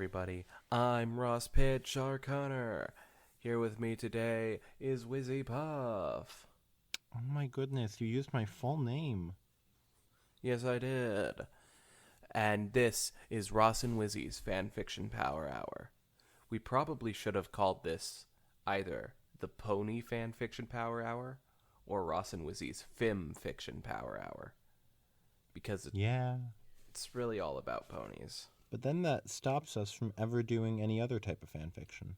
everybody. I'm Ross Pitch Arconnor. Here with me today is Wizzy Puff. Oh my goodness, you used my full name. Yes, I did. And this is Ross and Wizzy's Fanfiction Power Hour. We probably should have called this either the Pony Fanfiction Power Hour or Ross and Wizzy's Fim Fiction Power Hour. Because it's really all about ponies. But then that stops us from ever doing any other type of fan fiction.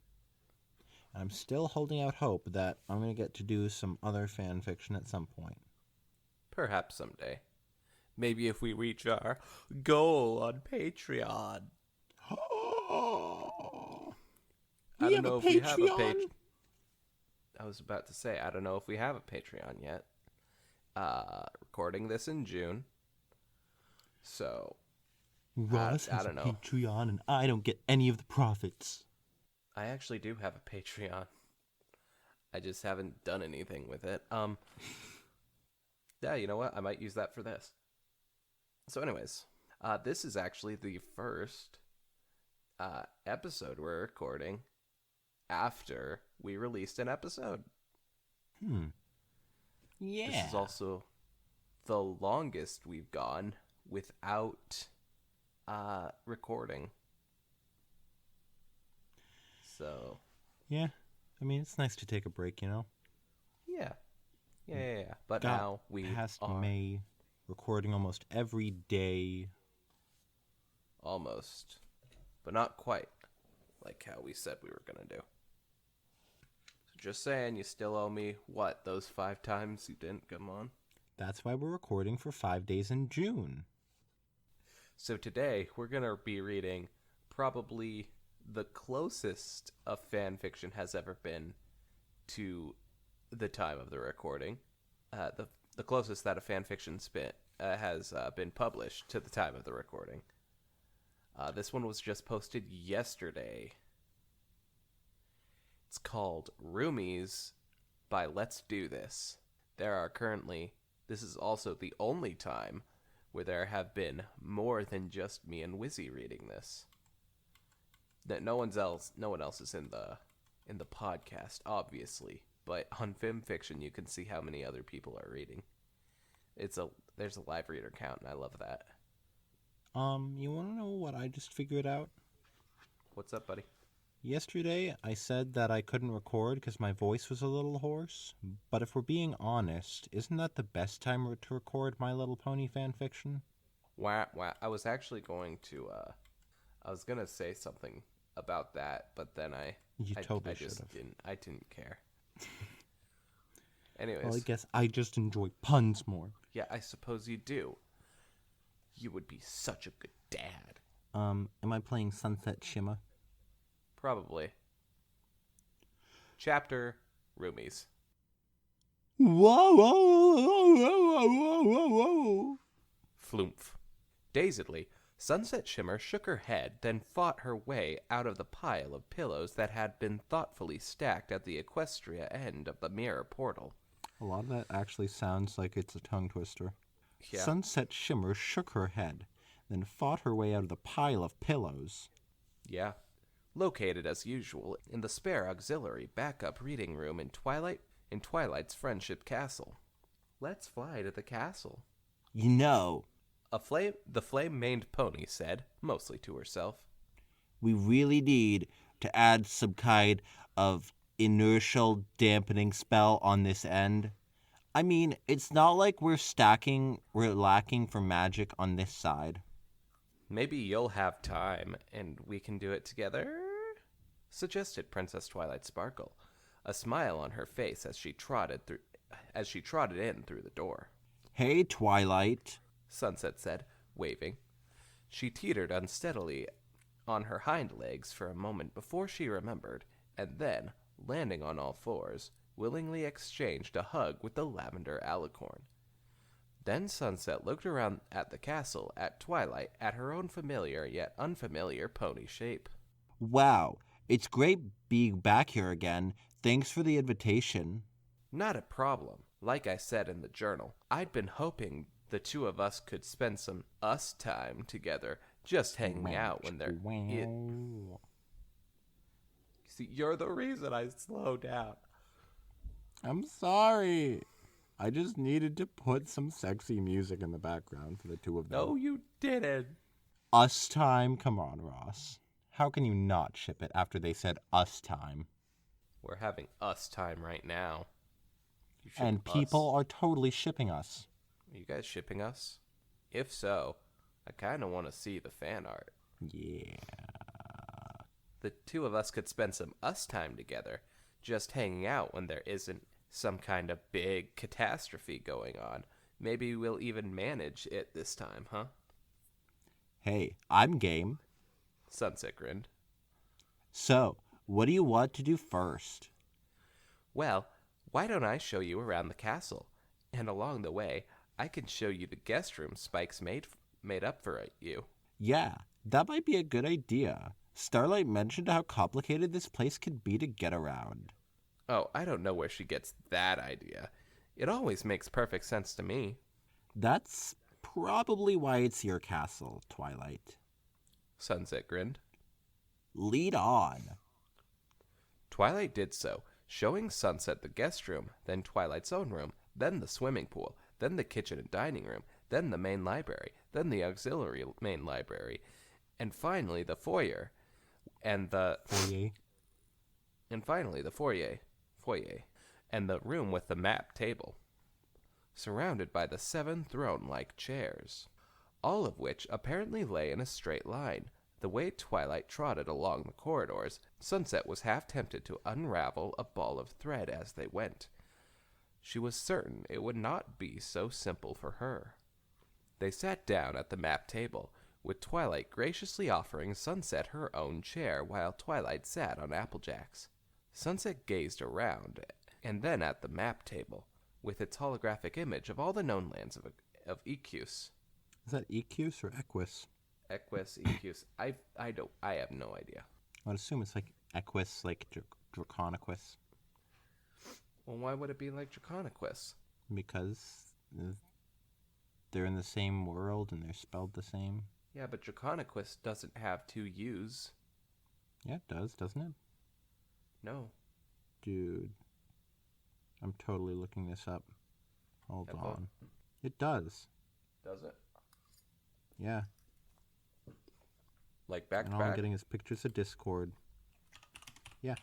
I'm still holding out hope that I'm going to get to do some other fan fiction at some point. Perhaps someday. Maybe if we reach our goal on Patreon. I don't know if we have a Patreon. I was about to say, I don't know if we have a Patreon yet. Recording this in June. So, Ross has I don't a know. Patreon and I don't get any of the profits. I actually do have a Patreon. I just haven't done anything with it. Yeah, you know what? I might use that for this. So anyways, this is actually the first episode we're recording after we released an episode. Yeah. This is also the longest we've gone without recording. So. Yeah. I mean, it's nice to take a break, you know? Yeah. But now we past are May, recording almost every day. almost, but not quite, like how we said we were going to do. So just saying, you still owe me, what, those 5 times you didn't come on? That's why we're recording for 5 days in June. So today, we're going to be reading probably the closest a fan fiction has ever been to the time of the recording. The closest that a fan fiction has been published to the time of the recording. This one was just posted yesterday. It's called Roomies by Let's Do This. This is also the only time where there have been more than just me and Wizzy reading this. That no one else is in the podcast, obviously, but on Fanfiction you can see how many other people are reading. There's a live reader count, and I love that. You want to know what I just figured out? What's up, buddy? Yesterday, I said that I couldn't record because my voice was a little hoarse. But if we're being honest, isn't that the best time to record My Little Pony fanfiction? Wow. I was actually going to, I was going to say something about that, but then I didn't care. Anyways. Well, I guess I just enjoy puns more. Yeah, I suppose you do. You would be such a good dad. Am I playing Sunset Shimmer? Probably. Chapter Roomies. Whoa, whoa, whoa, whoa, whoa, whoa, whoa. Flumph. Dazedly, Sunset Shimmer shook her head, then fought her way out of the pile of pillows that had been thoughtfully stacked at the equestria end of the mirror portal. A lot of that actually sounds like it's a tongue twister. Yeah. Sunset Shimmer shook her head, then fought her way out of the pile of pillows. Yeah. Located as usual in the spare auxiliary backup reading room in Twilight's Friendship Castle. Let's fly to the castle. You know, The flame-maned pony said, mostly to herself. We really need to add some kind of inertial dampening spell on this end. I mean, it's not like we're lacking for magic on this side. Maybe you'll have time, and we can do it together? Suggested Princess Twilight Sparkle, a smile on her face as she trotted in through the door. Hey, Twilight, Sunset said, waving. She teetered unsteadily on her hind legs for a moment before she remembered, and then, landing on all fours, willingly exchanged a hug with the lavender alicorn. Then Sunset looked around at the castle, at Twilight, at her own familiar yet unfamiliar pony shape. Wow, it's great being back here again. Thanks for the invitation. Not a problem. Like I said in the journal, I'd been hoping the two of us could spend some us time together just hanging out when they're See, you're the reason I slow down. I'm sorry. I just needed to put some sexy music in the background for the two of them. No, you didn't. Us time? Come on, Ross. How can you not ship it after they said us time? We're having us time right now. And people are totally shipping us. Are you guys shipping us? If so, I kind of want to see the fan art. Yeah. The two of us could spend some us time together, just hanging out when there isn't some kind of big catastrophe going on. Maybe we'll even manage it this time, huh? Hey, I'm game. Sunset grinned. So, what do you want to do first? Well, why don't I show you around the castle? And along the way, I can show you the guest room Spike's made up for you. Yeah, that might be a good idea. Starlight mentioned how complicated this place could be to get around. Oh, I don't know where she gets that idea. It always makes perfect sense to me. That's probably why it's your castle, Twilight. Sunset grinned. Lead on. Twilight did so, showing Sunset the guest room, then Twilight's own room, then the swimming pool, then the kitchen and dining room, then the main library, then the auxiliary main library, and finally the foyer, and the foyer, and the room with the map table, surrounded by the 7 throne-like chairs, all of which apparently lay in a straight line. The way Twilight trotted along the corridors, Sunset was half tempted to unravel a ball of thread as they went. She was certain it would not be so simple for her. They sat down at the map table, with Twilight graciously offering Sunset her own chair while Twilight sat on Applejack's. Sunset gazed around, and then at the map table, with its holographic image of all the known lands of Equus. Is that Equus or Equus? Equus, Equus. I have no idea. I would assume it's like Equus, like Draconequus. Well, why would it be like Draconequus? Because they're in the same world and they're spelled the same. Yeah, but Draconequus doesn't have 2 U's. Yeah, it does, doesn't it? No. Dude. I'm totally looking this up. Hold on. It does. Does it? Yeah. Like back to all back? I'm getting is pictures of Discord. Yeah.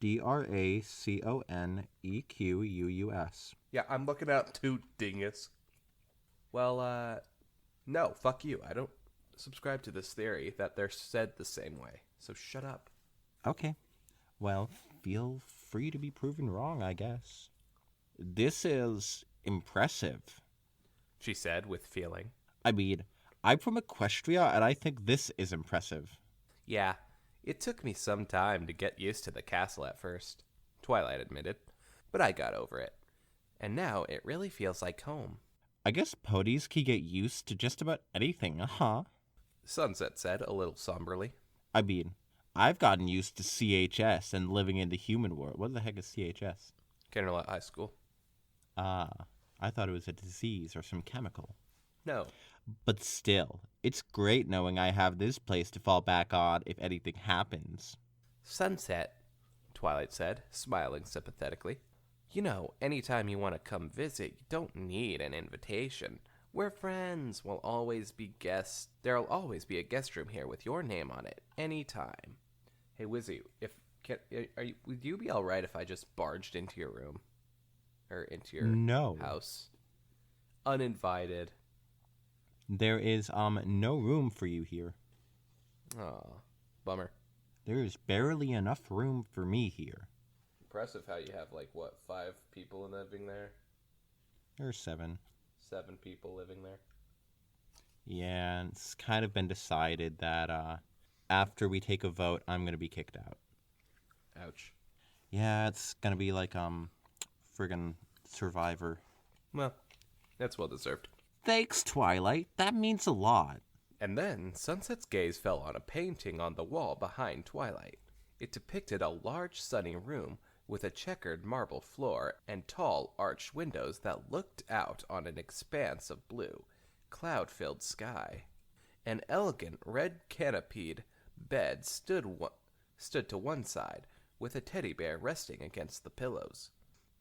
Draconequus. Yeah, I'm looking out 2 dingus. Well, no, fuck you. I don't subscribe to this theory that they're said the same way. So shut up. Okay. Well, feel free to be proven wrong, I guess. This is impressive, she said with feeling. I mean, I'm from Equestria, and I think this is impressive. Yeah, it took me some time to get used to the castle at first, Twilight admitted, but I got over it. And now it really feels like home. I guess ponies can get used to just about anything, huh? Sunset said a little somberly. I mean, I've gotten used to CHS and living in the human world. What the heck is CHS? Kinderlot High School. Ah, I thought it was a disease or some chemical. No. But still, it's great knowing I have this place to fall back on if anything happens. Sunset, Twilight said, smiling sympathetically. You know, anytime you want to come visit, you don't need an invitation. We're friends. There'll always be a guest room here with your name on it, anytime. Hey, Wizzy, would you be all right if I just barged into your room? Or into your house? Uninvited. There is no room for you here. Aw, bummer. There is barely enough room for me here. Impressive how you have, 5 people living there? There are 7. 7 people living there? Yeah, and it's kind of been decided that after we take a vote, I'm going to be kicked out. Ouch. Yeah, it's going to be like friggin' Survivor. Well, that's well deserved. Thanks, Twilight. That means a lot. And then Sunset's gaze fell on a painting on the wall behind Twilight. It depicted a large sunny room with a checkered marble floor and tall arched windows that looked out on an expanse of blue, cloud-filled sky. An elegant red canopied bed stood to one side, with a teddy bear resting against the pillows.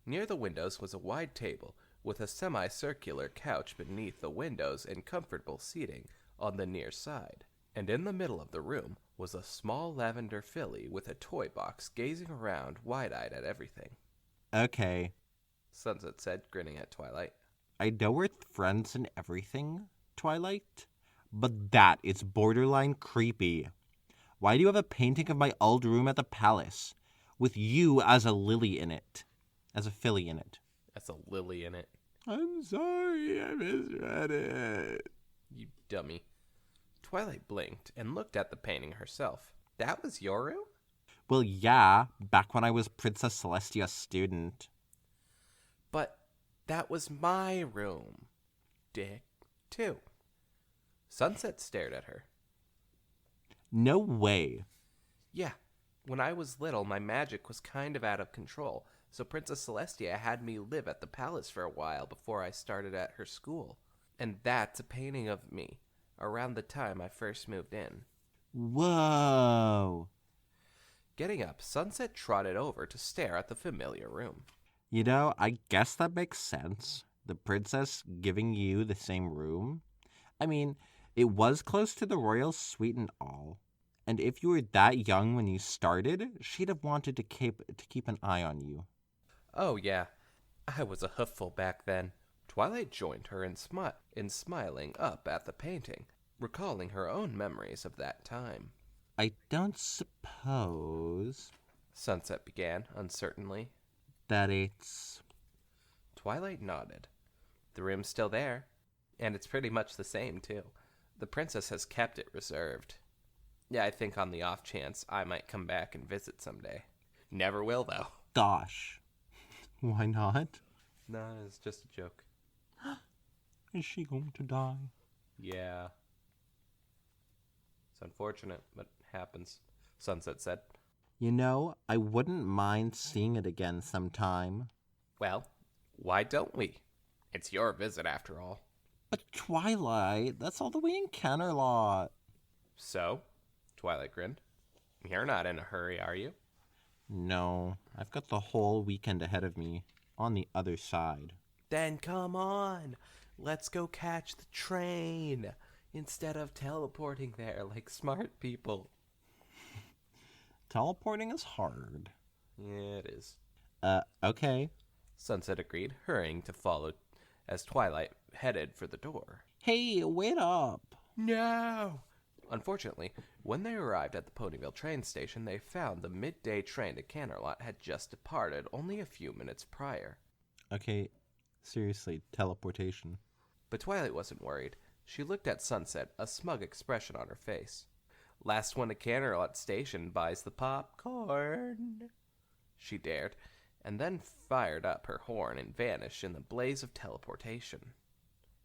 Near the windows was a wide table, with a semicircular couch beneath the windows and comfortable seating on the near side. And in the middle of the room was a small lavender filly with a toy box gazing around wide-eyed at everything. Okay, Sunset said, grinning at Twilight. I know we're friends and everything, Twilight, but that is borderline creepy. Why do you have a painting of my old room at the palace, with you as a lily in it? As a filly in it. That's a lily in it. I'm sorry, I misread it. You dummy. Twilight blinked and looked at the painting herself. That was your room? Well, yeah, back when I was Princess Celestia's student. But that was my room, Dick, too. Sunset stared at her. No way. Yeah, when I was little, my magic was kind of out of control, so Princess Celestia had me live at the palace for a while before I started at her school. And that's a painting of me, around the time I first moved in. Whoa. Getting up, Sunset trotted over to stare at the familiar room. You know, I guess that makes sense. The princess giving you the same room. I mean, it was close to the royal suite and all. And if you were that young when you started, she'd have wanted to keep an eye on you. Oh, yeah. I was a hoofful back then. Twilight joined her in smiling up at the painting, recalling her own memories of that time. I don't suppose Sunset began, uncertainly. that it's... Twilight nodded. The room's still there, and it's pretty much the same, too. The princess has kept it reserved. Yeah, I think on the off chance I might come back and visit someday. Never will, though. Gosh. Why not? No, it's just a joke. Is she going to die? Yeah. It's unfortunate, but happens, Sunset said. You know, I wouldn't mind seeing it again sometime. Well, why don't we? It's your visit, after all. But Twilight, that's all the way in Canterlot. So? Twilight grinned. You're not in a hurry, are you? No, I've got the whole weekend ahead of me, on the other side. Then come on. Let's go catch the train instead of teleporting there like smart people. Teleporting is hard. Yeah, it is. Okay. Sunset agreed, hurrying to follow as Twilight headed for the door. Hey, wait up. No! Unfortunately, when they arrived at the Ponyville train station, they found the midday train to Canterlot had just departed only a few minutes prior. Okay, seriously, teleportation. But Twilight wasn't worried. She looked at Sunset, a smug expression on her face. Last one to Canterlot station buys the popcorn, she dared, and then fired up her horn and vanished in the blaze of teleportation.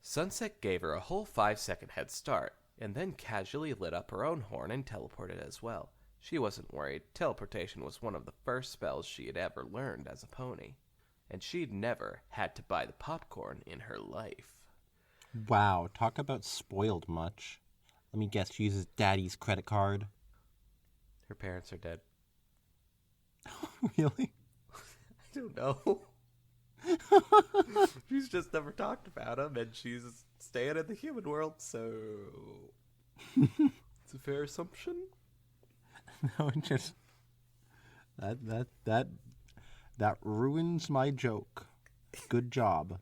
Sunset gave her a whole 5-second head start, and then casually lit up her own horn and teleported as well. She wasn't worried. Teleportation was one of the first spells she had ever learned as a pony, and she'd never had to buy the popcorn in her life. Wow, talk about spoiled much. Let me guess, she uses Daddy's credit card. Her parents are dead. Really? I don't know. She's just never talked about him, and she's staying in the human world, so it's a fair assumption. No, it just that ruins my joke. Good job.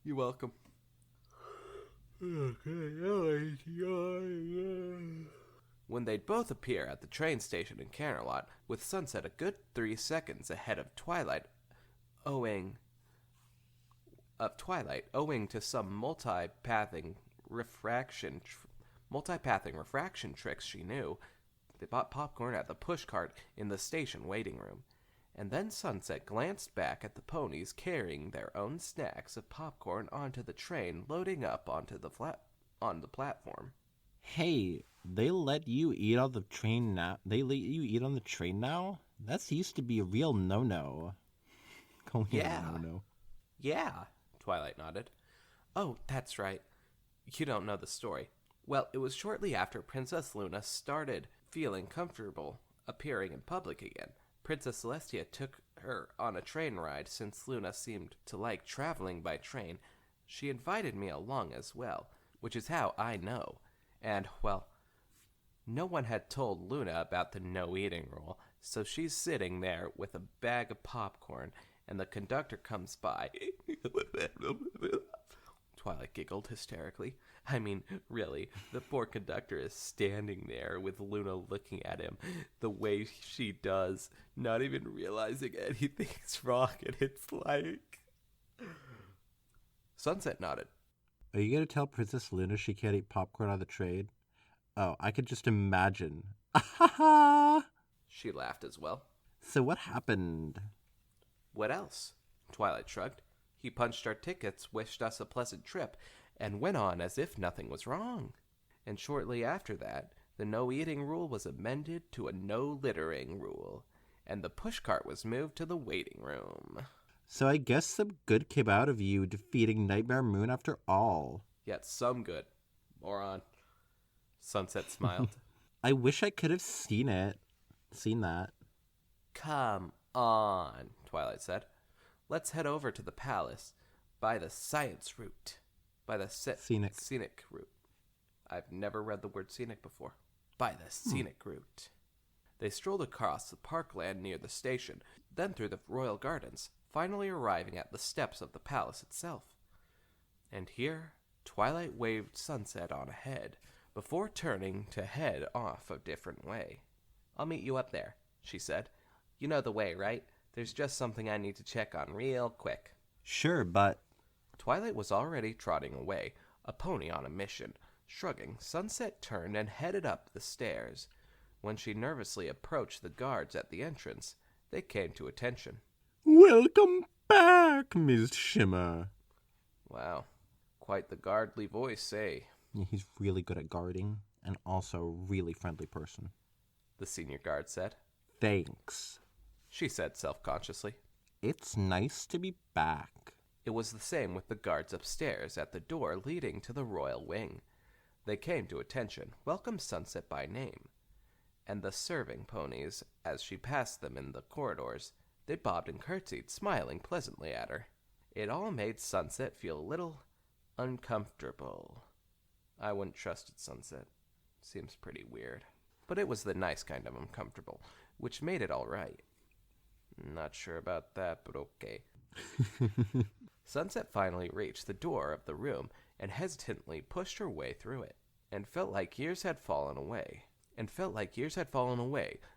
You're welcome. When they'd both appear at the train station in Canterlot, with Sunset a good 3 seconds ahead of Twilight, owing to some multipathing refraction tricks she knew, they bought popcorn at the pushcart in the station waiting room. And then Sunset glanced back at the ponies carrying their own snacks of popcorn onto the train, loading up onto the platform. Hey, they let you eat on the train now? They let you eat on the train now? That used to be a real no-no. Yeah. No-no. Yeah, Twilight nodded. Oh, that's right. You don't know the story. Well, it was shortly after Princess Luna started feeling comfortable appearing in public again. Princess Celestia took her on a train ride since Luna seemed to like traveling by train. She invited me along as well, which is how I know. And, well, no one had told Luna about the no eating rule, so she's sitting there with a bag of popcorn, and the conductor comes by. Twilight giggled hysterically. I mean, really, the poor conductor is standing there with Luna looking at him the way she does, not even realizing anything's wrong, and it's like... Sunset nodded. Are you going to tell Princess Luna she can't eat popcorn on the train? Oh, I could just imagine. She laughed as well. So what happened? What else? Twilight shrugged. He punched our tickets, wished us a pleasant trip, and went on as if nothing was wrong. And shortly after that, the no-eating rule was amended to a no-littering rule, and the pushcart was moved to the waiting room. So I guess some good came out of you defeating Nightmare Moon after all. Yet some good. Moron. Sunset smiled. I wish I could have seen that. Come on, Twilight said. Let's head over to the palace by the science route. By the scenic route. I've never read the word scenic before. By the scenic route. They strolled across the parkland near the station, then through the royal gardens, finally arriving at the steps of the palace itself. And here, Twilight waved Sunset on ahead, before turning to head off a different way. I'll meet you up there, she said. You know the way, right? There's just something I need to check on real quick. Sure, but... Twilight was already trotting away, a pony on a mission. Shrugging, Sunset turned and headed up the stairs. When she nervously approached the guards at the entrance, they came to attention. Welcome back, Miss Shimmer. Wow, quite the guardly voice, eh? Yeah, he's really good at guarding, and also a really friendly person. The senior guard said. Thanks, she said self-consciously. It's nice to be back. It was the same with the guards upstairs at the door leading to the royal wing. They came to attention, welcomed Sunset by name. And the serving ponies, as she passed them in the corridors, they bobbed and curtsied, smiling pleasantly at her. It all made Sunset feel a little uncomfortable. I wouldn't trust it, Sunset. Seems pretty weird. But it was the nice kind of uncomfortable, which made it all right. Not sure about that, but okay. Sunset finally reached the door of the room and hesitantly pushed her way through it, and felt like years had fallen away,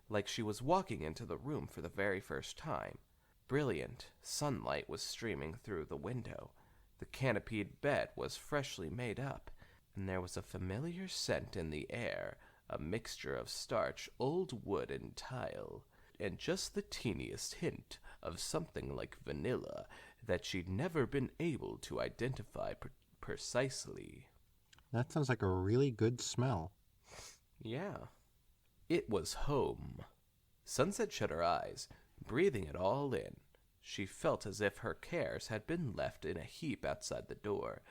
like she was walking into the room for the very first time. Brilliant sunlight was streaming through the window. The canopied bed was freshly made up, and there was a familiar scent in the air, a mixture of starch, old wood, and tile, and just the teeniest hint of something like vanilla that she'd never been able to identify precisely. That sounds like a really good smell. Yeah. It was home. Sunset shut her eyes, breathing it all in. She felt as if her cares had been left in a heap outside the door,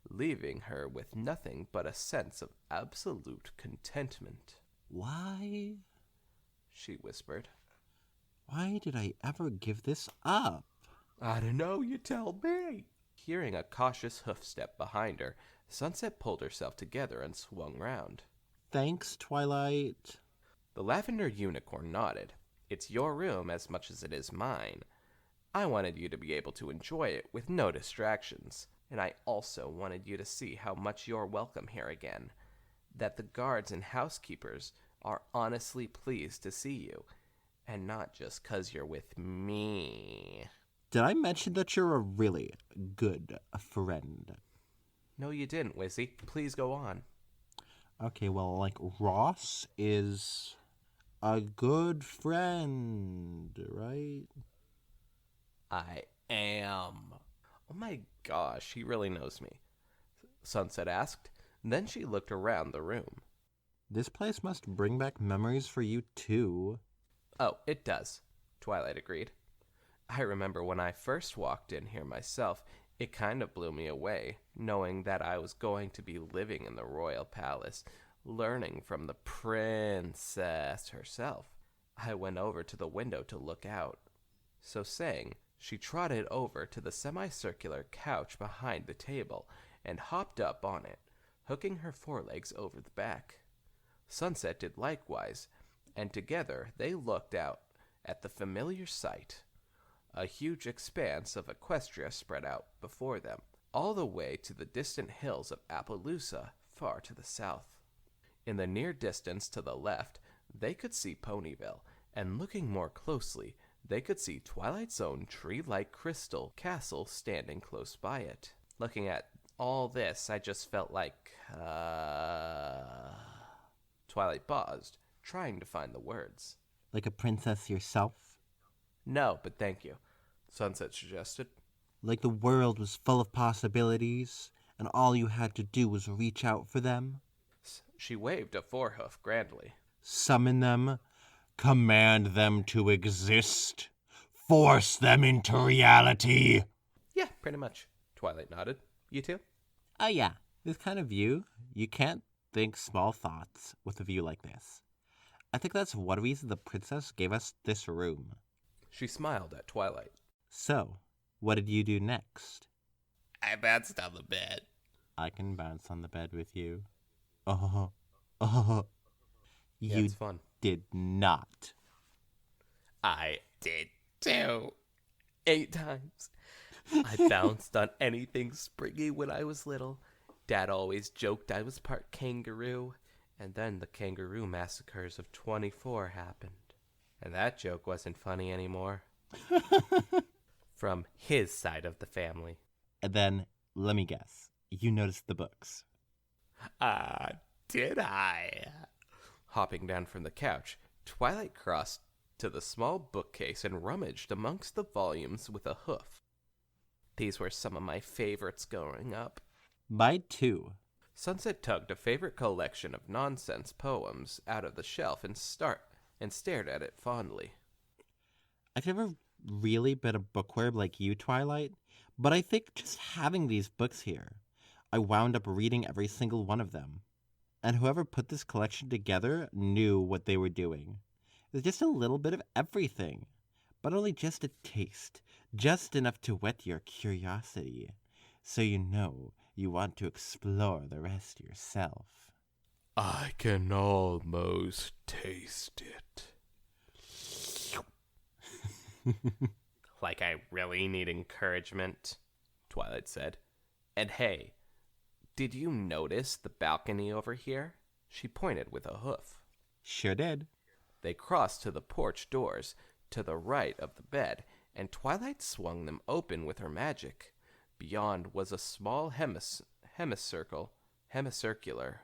leaving her with nothing but a sense of absolute contentment. Why? She whispered. Why did I ever give this up? I don't know, you tell me. Hearing a cautious hoofstep behind her, Sunset pulled herself together and swung round. Thanks, Twilight. The lavender unicorn nodded. It's your room as much as it is mine. I wanted you to be able to enjoy it with no distractions, and I also wanted you to see how much you're welcome here again. That the guards and housekeepers are honestly pleased to see you, and not just 'cause you're with me. Did I mention that you're a really good friend? No, you didn't, Wizzy. Please go on. Okay, well, like, Ross is a good friend, right? I am. Oh my gosh, he really knows me, Sunset asked. Then she looked around the room. This place must bring back memories for you, too. Oh, it does, Twilight agreed. I remember when I first walked in here myself, It kind of blew me away, knowing that I was going to be living in the royal palace, learning from the princess herself. I went over to the window to look out. So saying, she trotted over to the semicircular couch behind the table and hopped up on it, hooking her forelegs over the back. Sunset did likewise, and together they looked out at the familiar sight. A huge expanse of Equestria spread out before them, all the way to the distant hills of Appaloosa, far to the south. In the near distance to the left, they could see Ponyville, and looking more closely, they could see Twilight's own tree-like crystal castle standing close by it. Looking at all this, I just felt like, Twilight paused, trying to find the words. Like a princess yourself? No, but thank you, Sunset suggested. Like the world was full of possibilities, and all you had to do was reach out for them? She waved a forehoof grandly. Summon them, command them to exist, force them into reality. Yeah, pretty much, Twilight nodded. You too? Oh yeah, this kind of view, you can't think small thoughts with a view like this. I think that's one reason the princess gave us this room. She smiled at Twilight. So, what did you do next? I bounced on the bed. I can bounce on the bed with you. Oh, oh. Yeah, You it's fun. did not. I did too. 8 times. I bounced on anything springy when I was little. Dad always joked I was part kangaroo. And then the kangaroo massacres of 24 happened. And that joke wasn't funny anymore. From his side of the family. And then, let me guess, you noticed the books. Did I? Hopping down from the couch, Twilight crossed to the small bookcase and rummaged amongst the volumes with a hoof. These were some of my favorites growing up. Mine too. Sunset tugged a favorite collection of nonsense poems out of the shelf and stared at it fondly. I've never really been a bookworm like you, Twilight, but I think just having these books here, I wound up reading every single one of them. And whoever put this collection together knew what they were doing. It's just a little bit of everything, but only just a taste, just enough to whet your curiosity, so you know you want to explore the rest yourself. I can almost taste it. Like I really need encouragement, Twilight said. And hey, did you notice the balcony over here? She pointed with a hoof. Sure did. They crossed to the porch doors to the right of the bed, and Twilight swung them open with her magic. Beyond was a small hemicircular.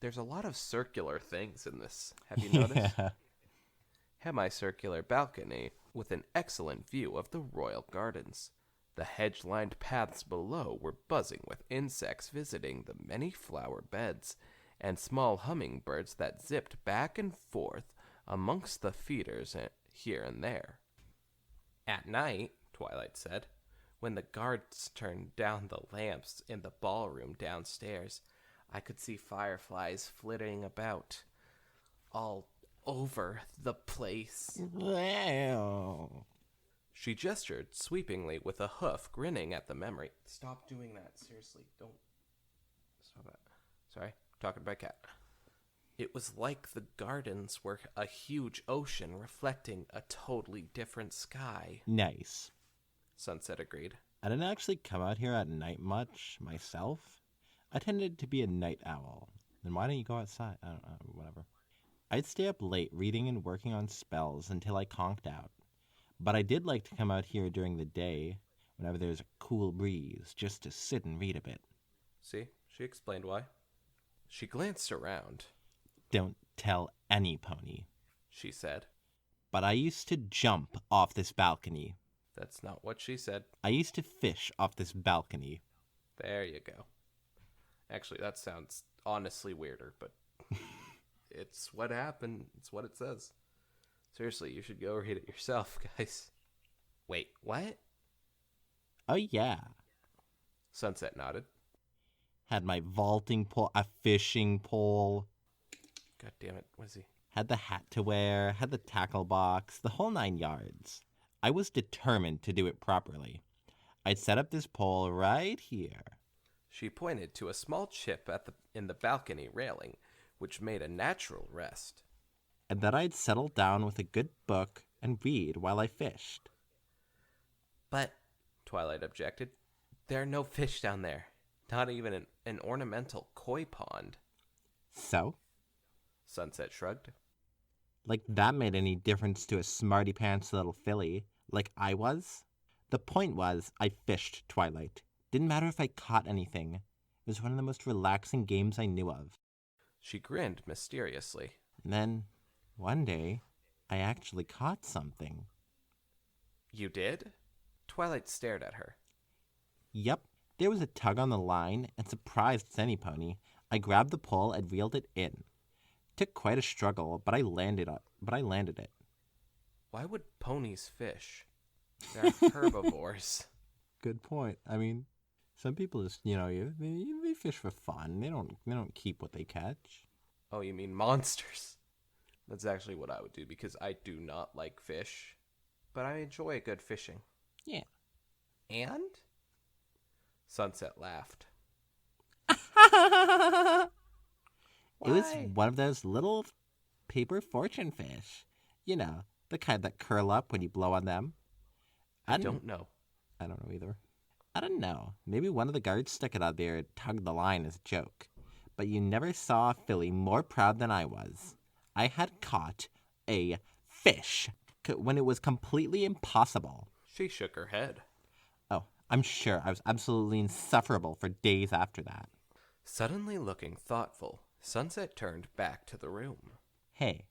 There's a lot of circular things in this. Have you noticed? Yeah. Hemicircular balcony with an excellent view of the royal gardens. The hedge-lined paths below were buzzing with insects visiting the many flower beds, and small hummingbirds that zipped back and forth amongst the feeders here and there. At night, Twilight said, when the guards turned down the lamps in the ballroom downstairs, I could see fireflies flitting about all over the place. Wow. She gestured sweepingly with a hoof, grinning at the memory. Stop doing that. Seriously, don't. Stop that. Sorry, talking to my cat. It was like the gardens were a huge ocean reflecting a totally different sky. Nice. Sunset agreed. I didn't actually come out here at night much myself. I tended to be a night owl. Then why don't you go outside? I don't know, whatever. I'd stay up late reading and working on spells until I conked out. But I did like to come out here during the day, whenever there's a cool breeze, just to sit and read a bit. See, she explained why. She glanced around. Don't tell any pony, She said. but I used to jump off this balcony. That's not what she said. I used to fish off this balcony. There you go. Actually, that sounds honestly weirder, but it's what happened. It's what it says. Seriously, you should go read it yourself, guys. Wait, what? Oh yeah, Sunset nodded. Had my vaulting pole, a fishing pole. God damn it, was he? Had the hat to wear, had the tackle box, the whole 9 yards. I was determined to do it properly. I'd set up this pole right here. She pointed to a small chip in the balcony railing, which made a natural rest. And then I'd settle down with a good book and read while I fished. But, Twilight objected, there are no fish down there. Not even an ornamental koi pond. So? Sunset shrugged. Like that made any difference to a smarty pants little filly, like I was? The point was, I fished, Twilight. Didn't matter if I caught anything. It was one of the most relaxing games I knew of. She grinned mysteriously. And then, one day, I actually caught something. You did? Twilight stared at her. Yep, there was a tug on the line, and surprised as any pony, I grabbed the pole and reeled it in. Took quite a struggle, but I landed it. Why would ponies fish? They're herbivores. Good point. I mean, some people just, they fish for fun. They don't keep what they catch. Oh, you mean monsters? That's actually what I would do because I do not like fish, but I enjoy a good fishing. Yeah. And? Sunset laughed. It was one of those little paper fortune fish. You know, the kind that curl up when you blow on them. I don't know. I don't know either. I don't know. Maybe one of the guards stuck it out there and tugged the line as a joke. But you never saw a filly more proud than I was. I had caught a fish when it was completely impossible. She shook her head. Oh, I'm sure I was absolutely insufferable for days after that. Suddenly looking thoughtful, Sunset turned back to the room. Hey,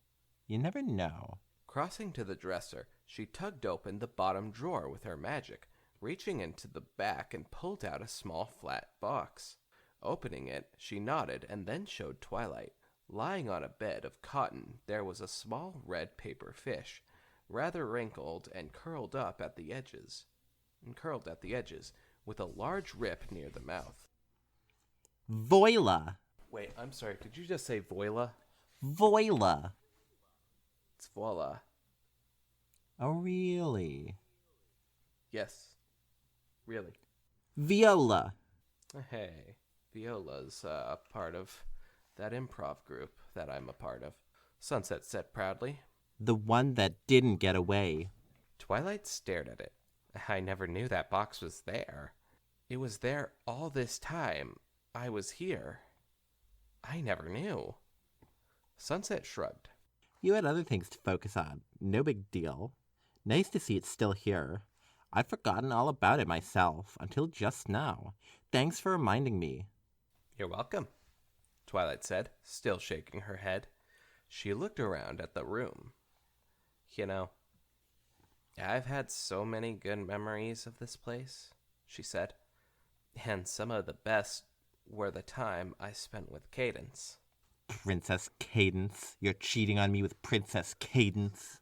you never know. Crossing to the dresser, she tugged open the bottom drawer with her magic, reaching into the back and pulled out a small flat box. Opening it, she nodded and then showed Twilight. Lying on a bed of cotton, there was a small red paper fish, rather wrinkled and curled at the edges, with a large rip near the mouth. Voila. Wait, I'm sorry, did you just say voila? Voila. It's voila. Oh, really? Yes. Really. Viola. Hey, Viola's part of that improv group that I'm a part of. Sunset said proudly. The one that didn't get away. Twilight stared at it. I never knew that box was there. It was there all this time. I was here. I never knew. Sunset shrugged. You had other things to focus on. No big deal. Nice to see it's still here. I'd forgotten all about it myself until just now. Thanks for reminding me. You're welcome, Twilight said, still shaking her head. She looked around at the room. You know, I've had so many good memories of this place, she said, and some of the best were the time I spent with Cadence. Princess Cadence. You're cheating on me with Princess Cadence.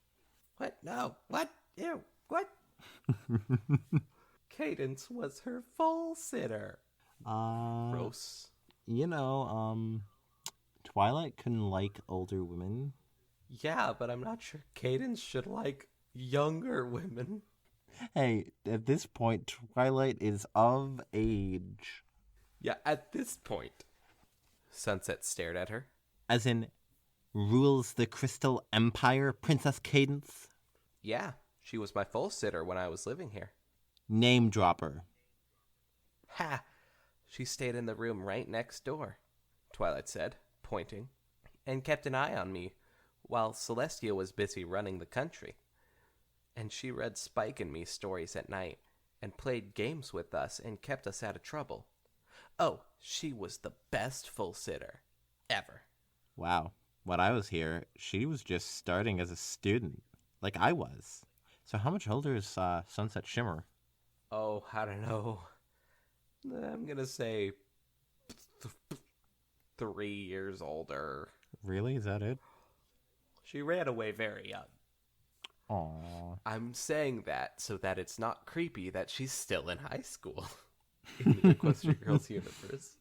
What? No. What? Ew. What? Cadence was her full sitter. Gross. Twilight couldn't like older women. Yeah, but I'm not sure Cadence should like younger women. Hey, at this point, Twilight is of age. Yeah, at this point. Sunset stared at her. As in, rules the Crystal Empire, Princess Cadence? Yeah, she was my full sitter when I was living here. Name dropper. Ha! She stayed in the room right next door, Twilight said, pointing, and kept an eye on me while Celestia was busy running the country. And she read Spike and me stories at night and played games with us and kept us out of trouble. Oh, she was the best full sitter ever. Wow. When I was here, she was just starting as a student, like I was. So how much older is Sunset Shimmer? Oh, I don't know. I'm going to say 3 years older. Really? Is that it? She ran away very young. Aww. I'm saying that so that it's not creepy that she's still in high school. in the Equestria Girls universe.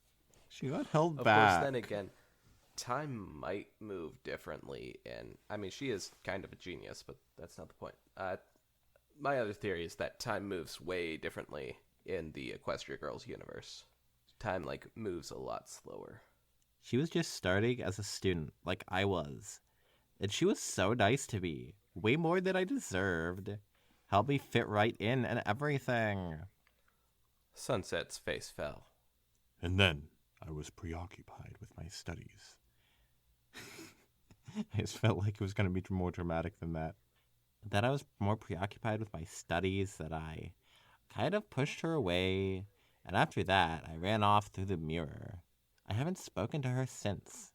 She got held Of back. course, then again, time might move differently. And I mean, she is kind of a genius, but that's not the point. My other theory is that time moves way differently in the Equestria Girls universe. Time, like, moves a lot slower. She was just starting as a student, like I was. And she was so nice to me. Way more than I deserved. Helped me fit right in and everything. Sunset's face fell. And then I was preoccupied with my studies. I just felt like it was going to be more dramatic than that. Then I was more preoccupied with my studies that I kind of pushed her away. And after that, I ran off through the mirror. I haven't spoken to her since.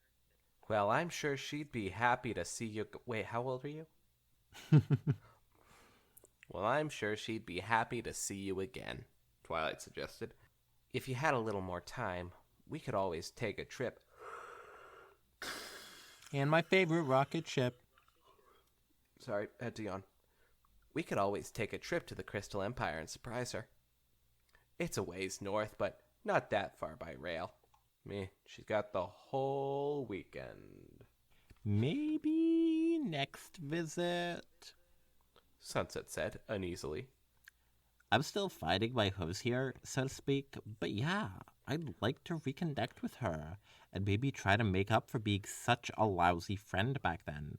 Well, I'm sure she'd be happy to see you. Wait, how old are you? Well, I'm sure she'd be happy to see you again, Twilight suggested. If you had a little more time, we could always take a trip. And my favorite rocket ship. Sorry, had to yawn. We could always take a trip to the Crystal Empire and surprise her. It's a ways north, but not that far by rail. She's got the whole weekend. Maybe next visit. Sunset said, uneasily. I'm still fighting my hooves here, so to speak, but yeah, I'd like to reconnect with her and maybe try to make up for being such a lousy friend back then.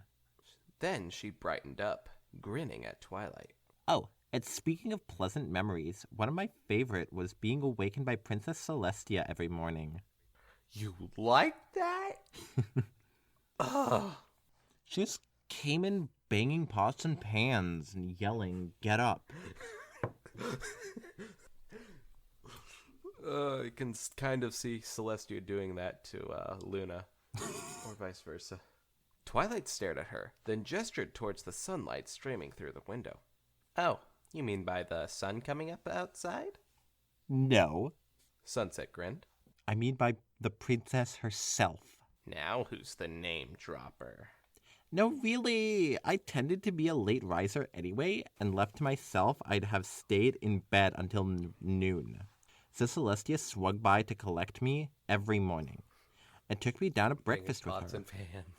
Then she brightened up, grinning at Twilight. Oh, and speaking of pleasant memories, one of my favorite was being awakened by Princess Celestia every morning. You like that? Ugh. She just came in banging pots and pans and yelling, "Get up." I can kind of see Celestia doing that to Luna, or vice versa. Twilight stared at her, then gestured towards the sunlight streaming through the window. Oh, you mean by the sun coming up outside? No, Sunset grinned. I mean by the princess herself. Now who's the name dropper? No, really. I tended to be a late riser anyway, and left to myself, I'd have stayed in bed until noon. So Celestia swung by to collect me every morning and took me down to breakfast with Pots her. and pans.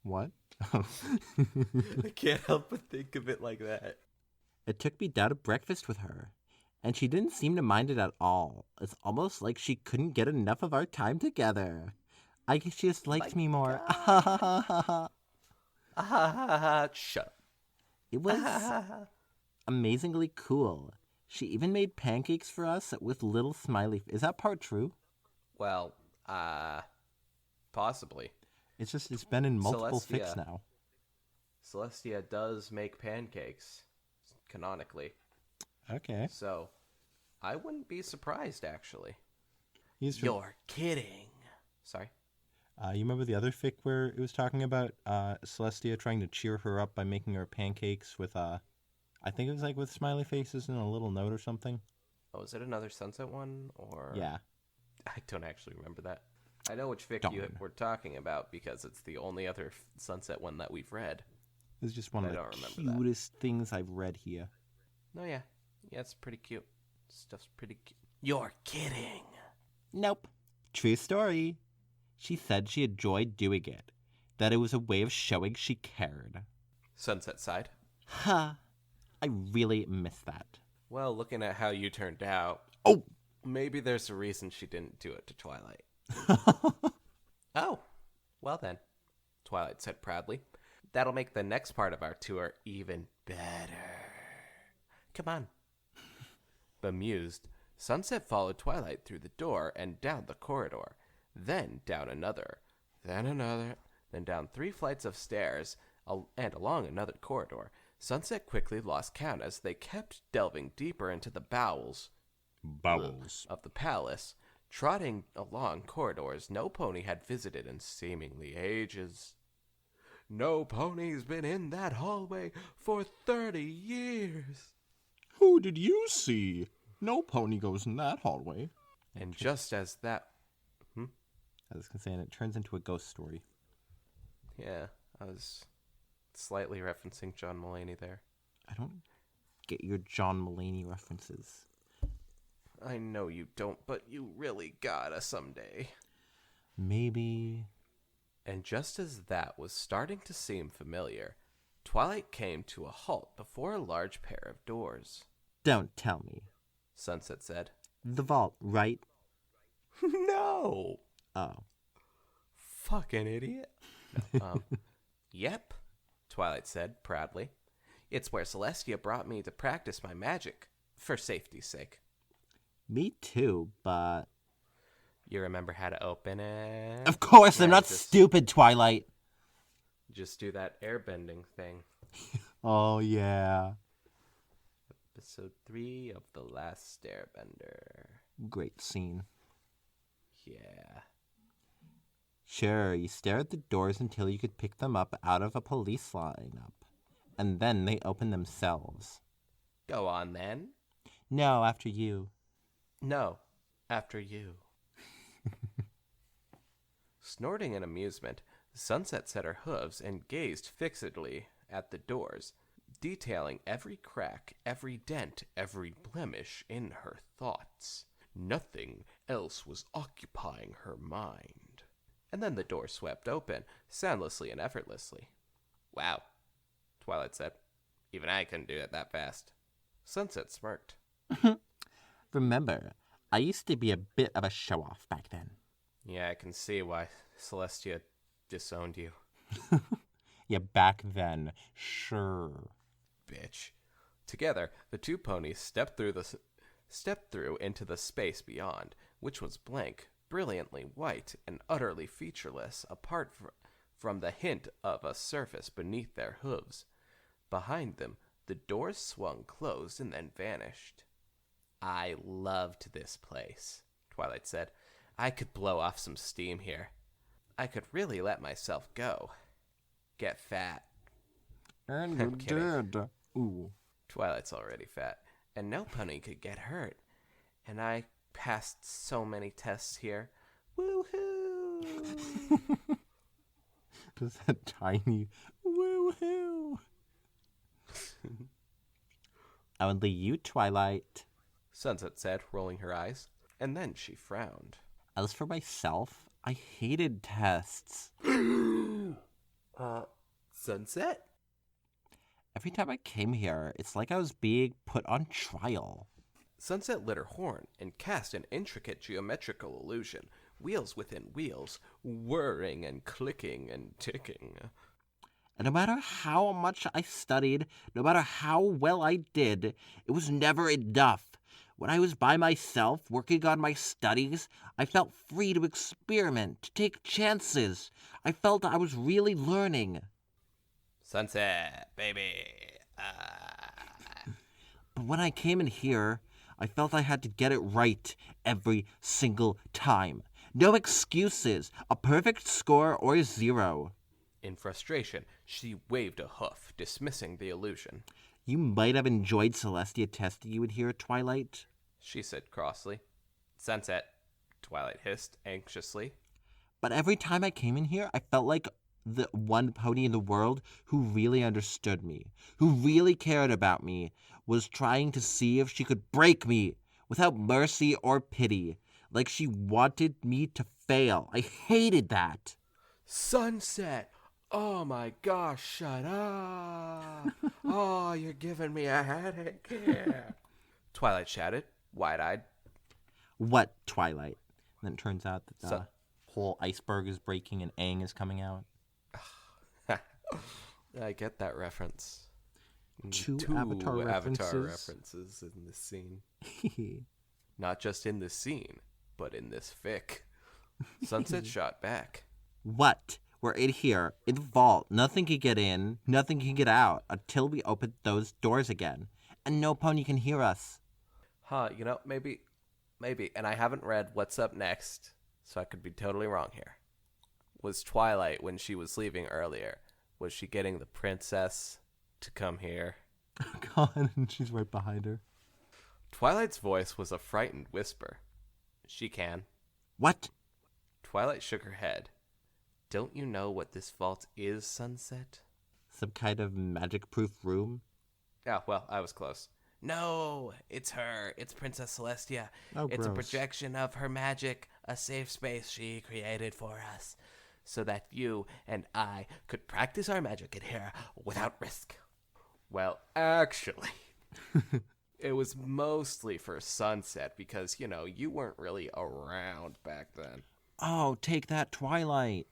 What? I can't help but think of it like that. It took me down to breakfast with her, and she didn't seem to mind it at all. It's almost like she couldn't get enough of our time together. I guess she just liked me more. Shut up. It was amazingly cool. She even made pancakes for us with little smiley. Is that part true? Well, possibly. It's been in multiple fics Celestia. now. Celestia does make pancakes, canonically. Okay. So, I wouldn't be surprised, actually. You're kidding. Sorry? you remember the other fic where it was talking about Celestia trying to cheer her up by making her pancakes with, I think it was like with smiley faces and a little note or something? Oh, is it another Sunset one? Or Yeah. I don't actually remember that. I know which fic you Darn. were talking about because it's the only other Sunset one that we've read. It's just one of I the don't remember that. cutest things I've read here. No, yeah. Yeah, it's pretty cute. Stuff's pretty cute. You're kidding. Nope. True story. She said she enjoyed doing it, that it was a way of showing she cared. Sunset sighed. Ha! I really miss that. Well, looking at how you turned out, Oh! maybe there's a reason she didn't do it to Twilight. Oh, well then, Twilight said proudly. That'll make the next part of our tour even better. Come on. Bemused, Sunset followed Twilight through the door and down the corridor, then down another, then another, then down 3 flights of stairs and along another corridor. Sunset quickly lost count as they kept delving deeper into the bowels of the palace, trotting along corridors no pony had visited in seemingly ages. No pony's been in that hallway for 30 years. Who did you see? No pony goes in that hallway. And just as that... I was going to say, and it turns into a ghost story. Yeah, I was slightly referencing John Mulaney there. I don't get your John Mulaney references. I know you don't, but you really gotta someday. Maybe. And just as that was starting to seem familiar, Twilight came to a halt before a large pair of doors. Don't tell me. Sunset said. The vault, right? No! Oh. Fucking idiot. No, yep, Twilight said proudly. It's where Celestia brought me to practice my magic, for safety's sake. Me too, but... You remember how to open it? Of course, Yeah, I'm not stupid, Twilight. Just do that airbending thing. Oh, yeah. Episode 3 of The Last Airbender. Great scene. Yeah. Sure, you stare at the doors until you could pick them up out of a police lineup. And then they open themselves. Go on, then. No, after you. No, after you. Snorting in amusement, Sunset set her hooves and gazed fixedly at the doors, detailing every crack, every dent, every blemish in her thoughts. Nothing else was occupying her mind. And then the door swept open, soundlessly and effortlessly. Wow, Twilight said. Even I couldn't do it that fast. Sunset smirked. Remember, I used to be a bit of a show-off back then. Yeah, I can see why Celestia disowned you. Yeah, back then, sure. Bitch. Together, the two ponies stepped through into the space beyond, which was blank, brilliantly white, and utterly featureless, apart from the hint of a surface beneath their hooves. Behind them, the doors swung closed and then vanished. I loved this place, Twilight said. I could blow off some steam here. I could really let myself go. Get fat. And I'm you kidding. did. Ooh. Twilight's already fat, and no pony could get hurt. And I passed so many tests here. Woohoo! Just a tiny woohoo. Only you, Twilight. Sunset said, rolling her eyes, and then she frowned. As for myself, I hated tests. Sunset? Every time I came here, it's like I was being put on trial. Sunset lit her horn and cast an intricate geometrical illusion, wheels within wheels, whirring and clicking and ticking. And no matter how much I studied, no matter how well I did, it was never enough. When I was by myself, working on my studies, I felt free to experiment, to take chances. I felt I was really learning. Sunset, baby. But when I came in here, I felt I had to get it right every single time. No excuses, a perfect score or a 0. In frustration, she waved a hoof, dismissing the illusion. You might have enjoyed Celestia testing you in here, Twilight, she said crossly. Sunset, Twilight hissed anxiously. But every time I came in here, I felt like the one pony in the world who really understood me, who really cared about me, was trying to see if she could break me without mercy or pity, like she wanted me to fail. I hated that. Sunset! Oh my gosh, shut up! Oh, you're giving me a headache here. Twilight shouted, wide-eyed. What, Twilight? And then it turns out that the So- whole iceberg is breaking and Aang is coming out. I get that reference. Two Avatar references. references in this scene. Not just in this scene, but in this fic. Sunset shot back. What? We're in here, in the vault. Nothing can get in, nothing can get out until we open those doors again. And no pony can hear us. Huh, maybe, and I haven't read What's Up Next, so I could be totally wrong here. Was Twilight, when she was leaving earlier, was she getting the princess to come here? God, and she's right behind her. Twilight's voice was a frightened whisper. She can. What? Twilight shook her head. Don't you know what this vault is, Sunset? Some kind of magic-proof room? Yeah, well, I was close. No, it's her. It's Princess Celestia. Oh, It's a gross. projection of her magic, a safe space she created for us, so that you and I could practice our magic in here without risk. Well, actually, it was mostly for Sunset because, you weren't really around back then. Oh, take that, Twilight.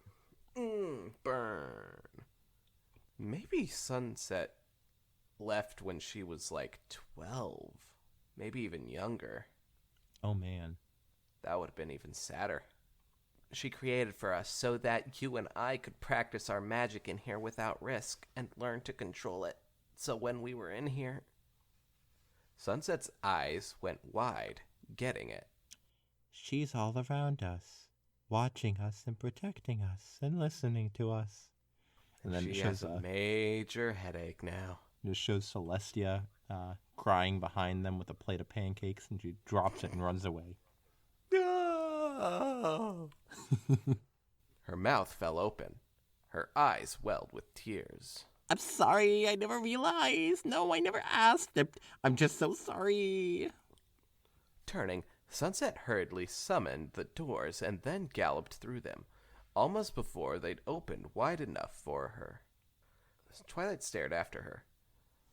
Burn. Maybe Sunset left when she was like 12, maybe even younger. Oh, man. That would have been even sadder. She created for us so that you and I could practice our magic in here without risk and learn to control it. So when we were in here, Sunset's eyes went wide, getting it. She's all around us, watching us and protecting us and listening to us. And then She has a major headache now. It shows Celestia crying behind them with a plate of pancakes, and she drops it and runs away. No! Her mouth fell open. Her eyes welled with tears. I'm sorry, I never realized. No, I never asked. I'm just so sorry. Turning, Sunset hurriedly summoned the doors and then galloped through them, almost before they'd opened wide enough for her. Twilight stared after her.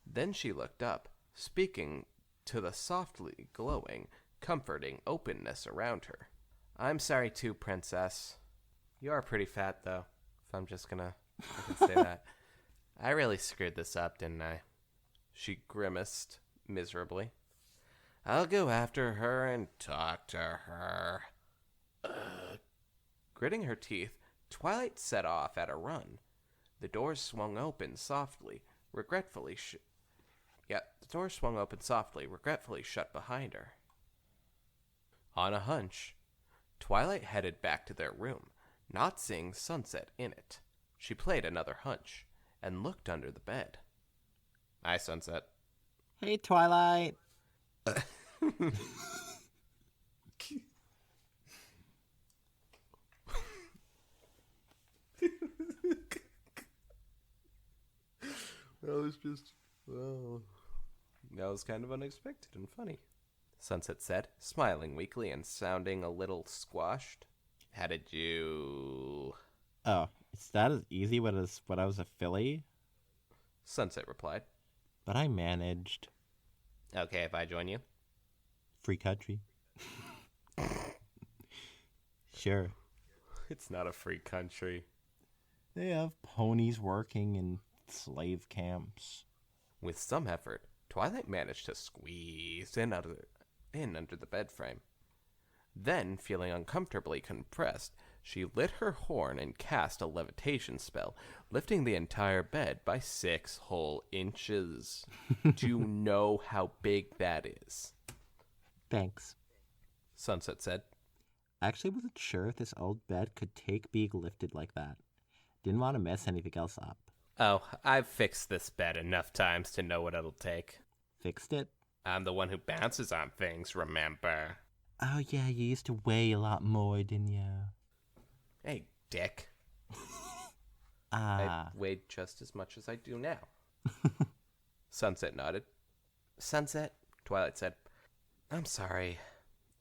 Then she looked up, speaking to the softly glowing, comforting openness around her. I'm sorry too, Princess. You are pretty fat, though, if I can say that. I really screwed this up, didn't I? She grimaced miserably. I'll go after her and talk to her. Gritting her teeth, Twilight set off at a run. The doors swung open softly, regretfully shut behind her. On a hunch, Twilight headed back to their room, not seeing Sunset in it. She played another hunch and looked under the bed. Hi, Sunset. Hey, Twilight. That was kind of unexpected and funny, Sunset said, smiling weakly and sounding a little squashed. How did you... Oh, is that as easy as when I was a filly? Sunset replied. But I managed. Okay, if I join you? Free country. Sure. It's not a free country. They have ponies working in slave camps. With some effort, Twilight managed to squeeze in under the bed frame. Then, feeling uncomfortably compressed, she lit her horn and cast a levitation spell, lifting the entire bed by 6 whole inches. Do you know how big that is? Thanks. Sunset said. I actually wasn't sure if this old bed could take being lifted like that. Didn't want to mess anything else up. Oh, I've fixed this bed enough times to know what it'll take. Fixed it? I'm the one who bounces on things, remember? Oh yeah, you used to weigh a lot more, didn't you? Hey, dick. I weighed just as much as I do now. Sunset nodded. Sunset, Twilight said, I'm sorry.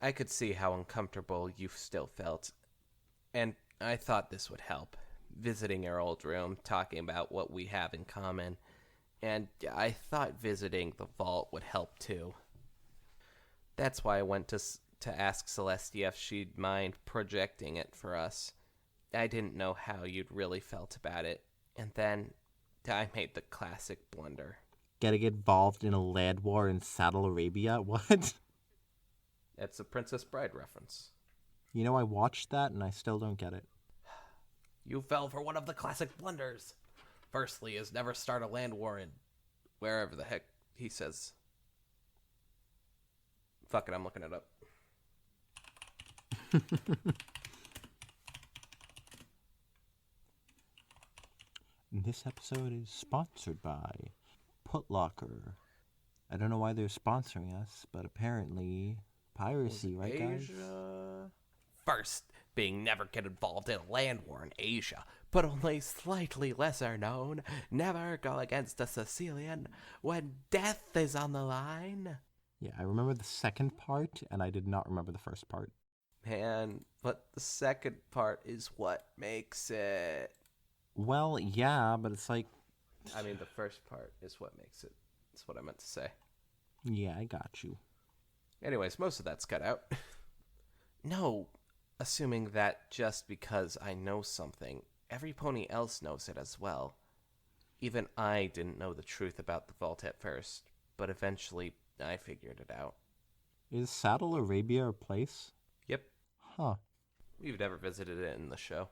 I could see how uncomfortable you still felt. And I thought this would help. Visiting your old room, talking about what we have in common. And I thought visiting the vault would help too. That's why I went to ask Celestia if she'd mind projecting it for us. I didn't know how you'd really felt about it. And then I made the classic blunder. Getting involved in a land war in Saddle Arabia? What? It's a Princess Bride reference. You know, I watched that and I still don't get it. You fell for one of the classic blunders. Firstly is never start a land war in wherever the heck he says. Fuck it, I'm looking it up. This episode is sponsored by Putlocker. I don't know why they're sponsoring us, but apparently piracy, right guys? First, being never get involved in a land war in Asia, but only slightly lesser known, never go against a Sicilian when death is on the line. Yeah, I remember the second part, and I did not remember the first part. Man, but the second part is what makes it. Well, yeah, but it's like, I mean, the first part is what makes it. That's what I meant to say. yeah, I got you. Anyways, most of that's cut out. No, assuming that just because I know something, every pony else knows it as well. Even I didn't know the truth about the vault at first, but eventually I figured it out. Is Saddle Arabia a place? Yep, Huh. we've never visited it in the show.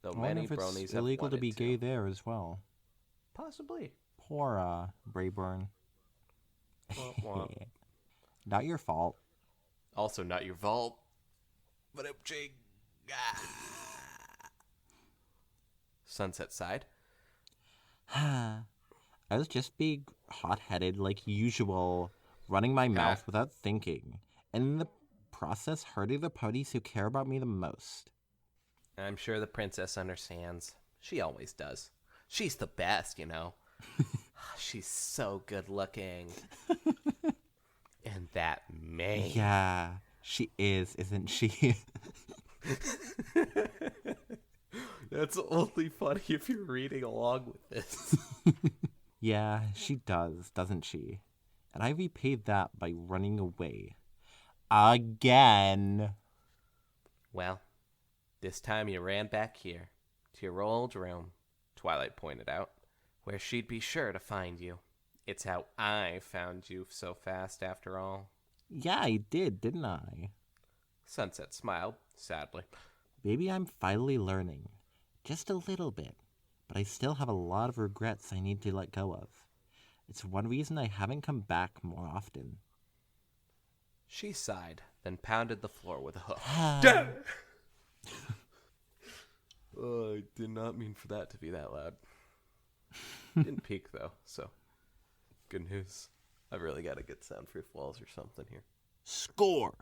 Though I wonder many if it's bronies have illegal to wanted be gay there as well. Possibly. Poor, Brayburn. Womp womp. Not your fault. Also not your vault. But Sunset side. I was just being hot-headed like usual, running my mouth without thinking, and in the process hurting the ponies who care about me the most. I'm sure the princess understands. She always does. She's the best, you know. She's so good looking. And that mane. Yeah, she is, isn't she? That's only funny if you're reading along with this. Yeah, she does, doesn't she? And I repaid that by running away. Again. Well, this time you ran back here, to your old room, Twilight pointed out, where she'd be sure to find you. It's how I found you so fast, after all. Yeah, I did, didn't I? Sunset smiled, sadly. Maybe I'm finally learning. Just a little bit. But I still have a lot of regrets I need to let go of. It's one reason I haven't come back more often. She sighed, then pounded the floor with a hoof. Oh, I did not mean for that to be that loud. Didn't peak, though, so good news. I've really got to get soundproof walls or something here. Score!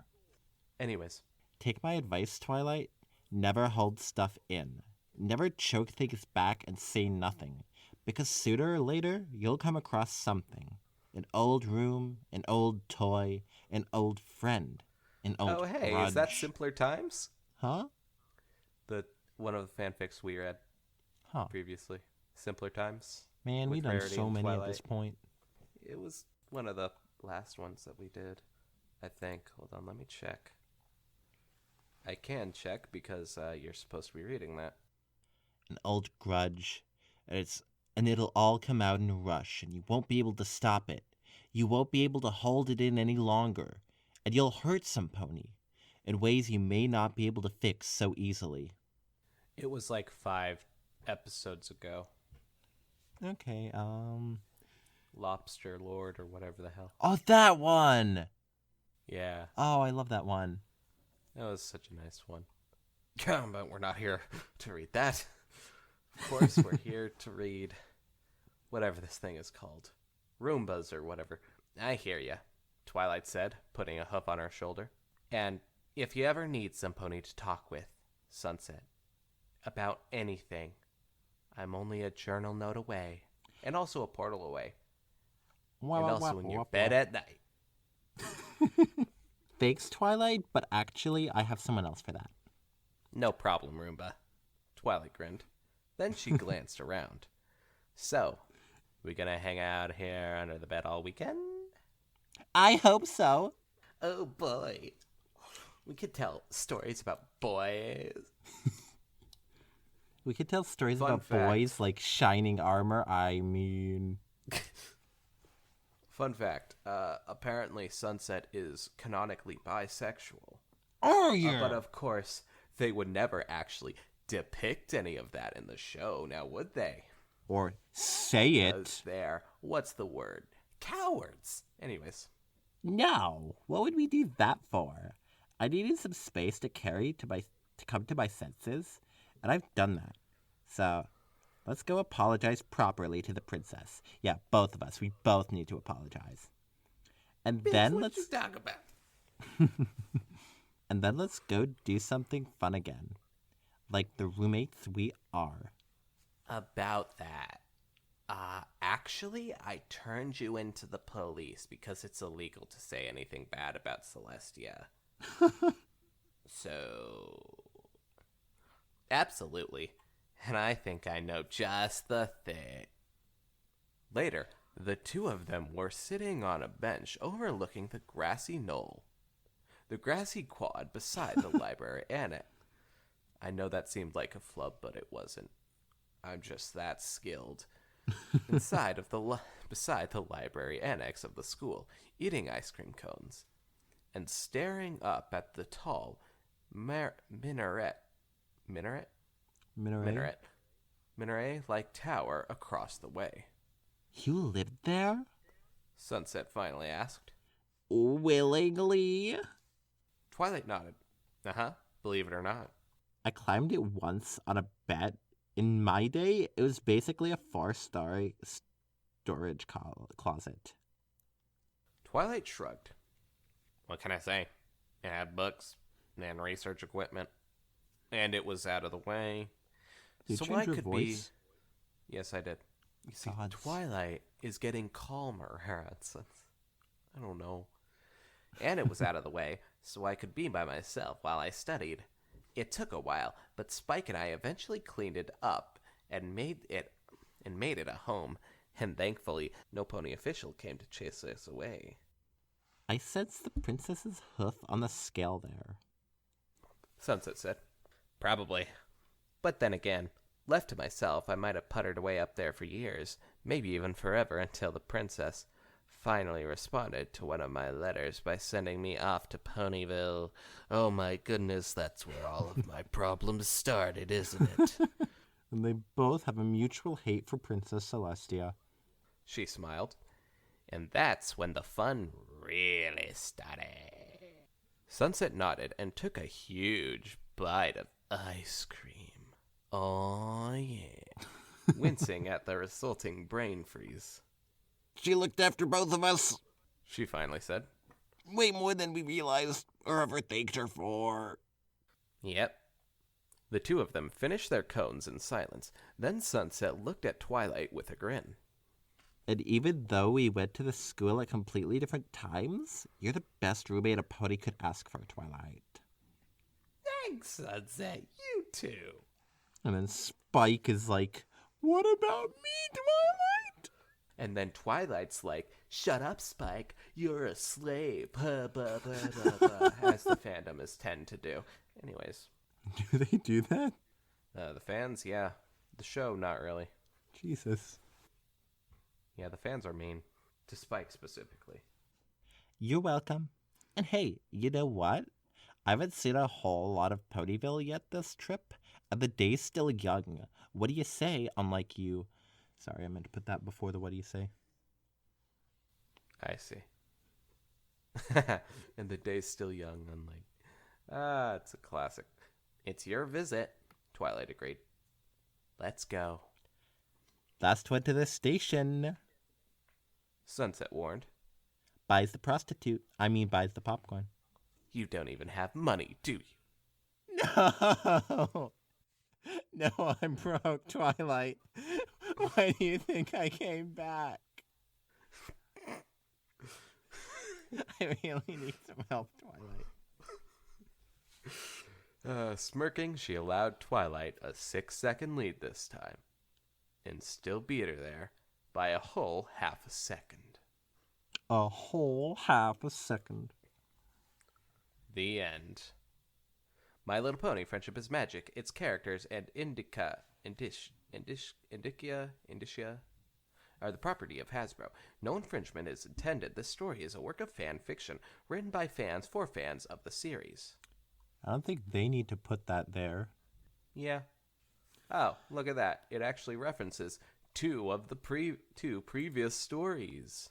Anyways. Take my advice, Twilight. Never hold stuff in. Never choke things back and say nothing. Because sooner or later, you'll come across something. An old room, an old toy, an old friend, an old grudge. Is that Simpler Times? Huh? One of the fanfics we read previously. Simpler Times. Man, we've done so many Twilight. at this point. It was one of the last ones that we did, I think. Hold on, let me check. I can check because you're supposed to be reading that. An old grudge. And it'll all come out in a rush, and you won't be able to stop it. You won't be able to hold it in any longer. And you'll hurt some pony in ways you may not be able to fix so easily. It was like 5 episodes ago. Okay, Lobster Lord or whatever the hell. Oh, that one! Yeah. Oh, I love that one. That was such a nice one. But we're not here to read that. Of course, we're here to read whatever this thing is called. Roombas or whatever. I hear ya, Twilight said, putting a hoof on her shoulder. And if you ever need some pony to talk with, Sunset, about anything, I'm only a journal note away. And also a portal away. And also in your bed at night. Thanks, Twilight, but actually, I have someone else for that. No problem, Roomba. Twilight grinned. Then she glanced around. So, we gonna hang out here under the bed all weekend? I hope so. Oh boy. We could tell stories about boys. We could tell stories Fun about fact. boys like shining armor. I mean... Fun fact. Apparently Sunset is canonically bisexual. Oh, yeah. But of course, they would never actually depict any of that in the show, now would they? Or say it. Because they're, what's the word? Cowards. Anyways. No. What would we do that for? I needed some space to come to my senses, and I've done that. So, let's go apologize properly to the princess. Yeah, both of us. We both need to apologize. And Bitch, then what let's... you talk about? And then let's go do something fun again, like the roommates we are. About that. Actually, I turned you into the police because it's illegal to say anything bad about Celestia. So, absolutely. And I think I know just the thing. Later, the two of them were sitting on a bench overlooking the grassy knoll, the grassy quad beside the library annex. I know that seemed like a flub, but it wasn't. I'm just that skilled. Beside the library annex of the school, eating ice cream cones and staring up at the tall minaret minaret Minaret? minaret minaret-like tower across the way. You lived there? Sunset finally asked. Willingly? Twilight nodded. Uh-huh, believe it or not. I climbed it once on a bet. In my day, it was basically a storage closet. Twilight shrugged. What can I say? It had books and research equipment, and it was out of the way. Did So you change I your could voice? be. Yes, I did. You see, Gods. Twilight is getting calmer. I don't know. And it was out of the way, so I could be by myself while I studied. It took a while, but Spike and I eventually cleaned it up and made it a home. And thankfully, no pony official came to chase us away. I sense the princess's hoof on the scale there. Sunset said. Probably. But then again, left to myself, I might have puttered away up there for years, maybe even forever, until the princess finally responded to one of my letters by sending me off to Ponyville. Oh my goodness, that's where all of my problems started, isn't it? And they both have a mutual hate for Princess Celestia. She smiled. And that's when the fun really started. Sunset nodded and took a huge bite of ice cream. Oh yeah. Wincing at the resulting brain freeze. She looked after both of us She finally said. way more than we realized or ever thanked her for. Yep. The two of them finished their cones in silence. Then Sunset looked at Twilight with a grin. And even though we went to the school at completely different times, you're the best roommate a pony could ask for, Twilight. Thanks, Sunset. You too. And then Spike is like, what about me, Twilight? And then Twilight's like, shut up, Spike. You're a slave. As the fandom is tend to do. Anyways. Do they do that? The fans, yeah. The show, not really. Jesus. Yeah, the fans are mean. To Spike specifically. You're welcome. And hey, you know what? I haven't seen a whole lot of Ponyville yet this trip, and the day's still young. What do you say, unlike you? Sorry, I meant to put that before the what do you say. I see. And the day's still young, unlike... it's a classic. It's your visit, Twilight agreed. Let's go. Last one to the station. Sunset warned. Buys the prostitute. Buys the popcorn. You don't even have money, do you? No. No, I'm broke, Twilight. Why do you think I came back? I really need some help, Twilight. Smirking, she allowed Twilight a 6-second lead this time. And still beat her there by a whole half a second. A whole half a second. The end. My Little Pony: Friendship is Magic. Its characters and indicia are the property of Hasbro. No infringement is intended. This story is a work of fan fiction written by fans for fans of the series. I don't think they need to put that there. Yeah. Oh, look at that. It actually references two of the two previous stories.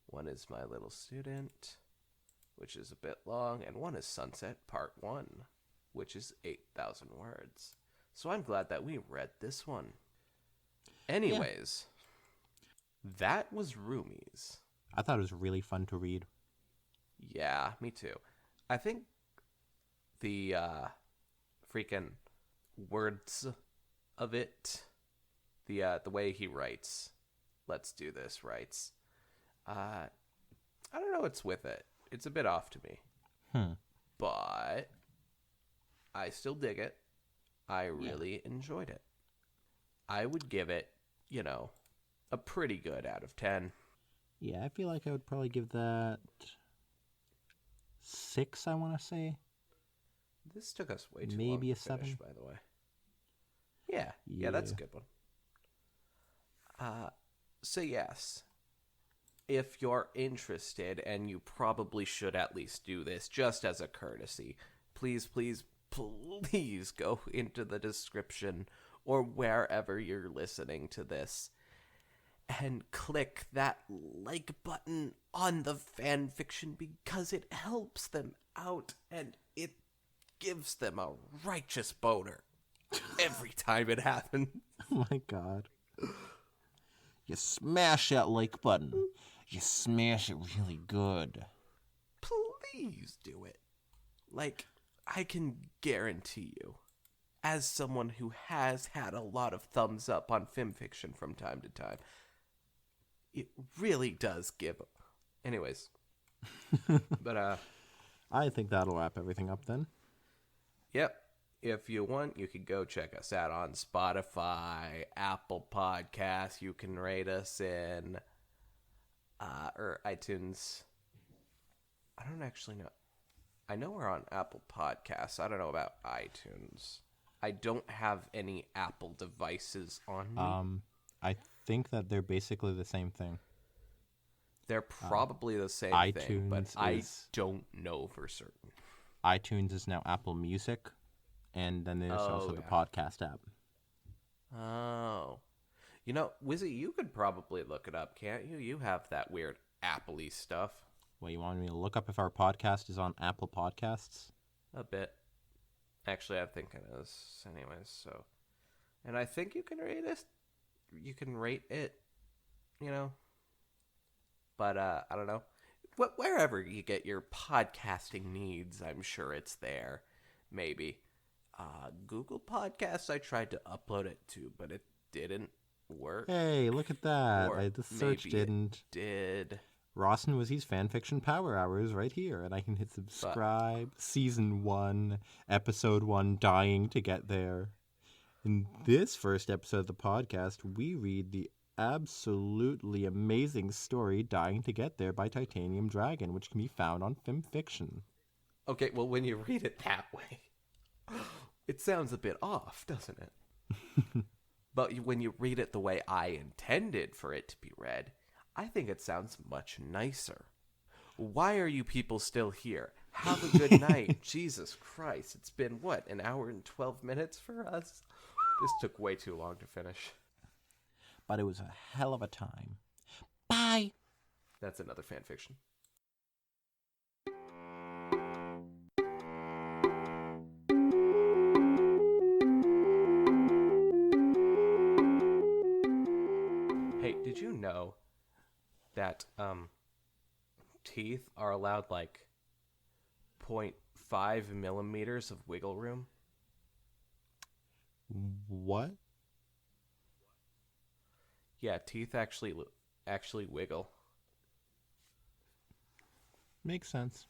One is My Little Student, which is a bit long, and one is Sunset Part 1, which is 8,000 words. So I'm glad that we read this one. Anyways, That was Roomies. I thought it was really fun to read. Yeah, me too. I think the freaking words of it, the way he writes. Let's do this. Writes. I don't know what's with it. It's a bit off to me, but I still dig it. I really enjoyed it. I would give it, a pretty good out of 10. Yeah, I feel like I would probably give that 6, I want to say. This took us way too long Maybe to a 7. finish, by the way. Yeah, that's a good one. So yes, if you're interested, and you probably should at least do this just as a courtesy, please go into the description or wherever you're listening to this and click that like button on the fanfiction, because it helps them out and it gives them a righteous boner every time it happens. Oh my god. You smash that like button. You smash it really good. Please do it. Like, I can guarantee you, as someone who has had a lot of thumbs up on Fanfiction from time to time, it really does give. Anyways. But, I think that'll wrap everything up then. Yep. If you want, you can go check us out on Spotify, Apple Podcasts. You can rate us in or iTunes. I don't actually know. I know we're on Apple Podcasts. I don't know about iTunes. I don't have any Apple devices on me. I think that they're basically the same thing. They're probably the same thing, but I don't know for certain. iTunes is now Apple Music, and then there's also the podcast app. Oh. Wizzy, you could probably look it up, can't you? You have that weird Apple-y stuff. Well, you want me to look up if our podcast is on Apple Podcasts? A bit. Actually, I think it is. Anyways, so. And I think you can rate it. You can rate it, But, I don't know. Wherever you get your podcasting needs, I'm sure it's there. Maybe. Google Podcasts, I tried to upload it to, but it didn't work. Hey, look at that. The search didn't. Did. Ross and Wizzy's Fanfiction Power Hours right here, and I can hit subscribe. Season 1, Episode 1, Dying to Get There. In this first episode of the podcast, we read the absolutely amazing story Dying to Get There by Titanium Dragon, which can be found on Fanfiction. Okay, well, when you read it that way, it sounds a bit off, doesn't it? But when you read it the way I intended for it to be read, I think it sounds much nicer. Why are you people still here? Have a good night. Jesus Christ. It's been, an hour and 12 minutes for us? This took way too long to finish. But it was a hell of a time. Bye! That's another fanfiction. Hey, did you know that teeth are allowed 0.5 millimeters of wiggle room? What? Yeah, teeth actually wiggle. Makes sense.